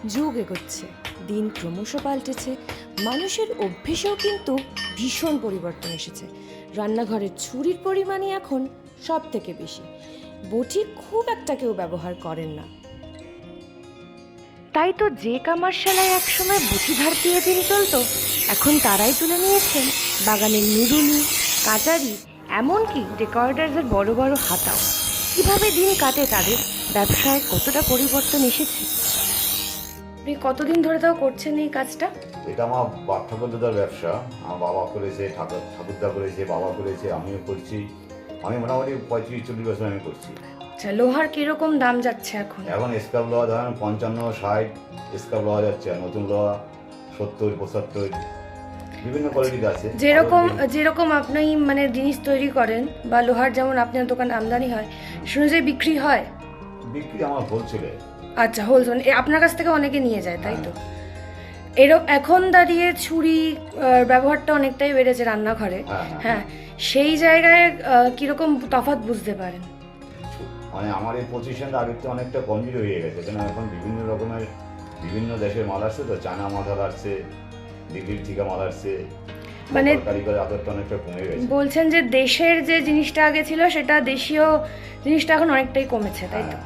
যুগ এগোচ্ছে, দিন ক্রমশ পাল্টেছে, মানুষের অভ্যেসেও কিন্তু ভীষণ পরিবর্তন এসেছে। রান্নাঘরের ছুরির পরিমাণই এখন সব থেকে বেশি, বটি খুব একটা কেউ ব্যবহার করেন না। তাই তো যে কামারশালায় একসময় বটি ধার দিয়ে দিন চলতো, এখন তারাই তুলে নিয়েছেন বাগানের নুডুলি, কাটারি, এমনকি রেকর্ডার্সের বড় বড় হাতাও। কিভাবে দিন কাটে তাদের, ব্যবসায় কতটা পরিবর্তন এসেছে। আপনি কতদিন ধরে তাও করছেন এই কাজটা? এটা আমার ঠাকুরদার ব্যবসা। আমার বাবা করেছে, ঠাকুরদা করেছে, বাবা করেছে, আমিও করছি। আমি মোটামুটি 35-40 বছর আমি করছি। আচ্ছা, লোহার কিরকম দাম যাচ্ছে এখন? এখন স্ক্রাব লোহা ধরেন 55-60 স্ক্রাব লোহা যাচ্ছে, আর নতুন লোহা 70-75 বিভিন্ন কোয়ালিটির আছে। যেরকম আপনি মানে জিনিস তৈরি করেন বা লোহার যেমন আপনার দোকানে আমদানি হয়, শুনে যে বিক্রি হয়? বিক্রি আমার হোলসেলে। আচ্ছা, হোলসেল আপনার কাছ থেকে অনেকে নিয়ে যায়, তাই তো? এখন দাঁড়িয়ে ছুরি ব্যবহারটা অনেকটাই বেড়েছে রান্নাঘরে। হ্যাঁ, সেই জায়গায় কিরকম তফাৎ বুঝতে পারেন? মানে আমার এই পজিশনটা আগের থেকে অনেকটা কমজোরি হয়ে গেছে, কেন এখন বিভিন্ন রকমের বিভিন্ন দেশের মাল আসছে, তো চায়না মাল আসছে, দিল্লির থেকে মাল আসছে, মানে কারিগর আদরটা অনেকটা কমে গেছে। বলছেন যে দেশের যে জিনিসটা আগে ছিল সেটা দেশীয় জিনিসটা এখন অনেকটাই কমেছে, তাই তো?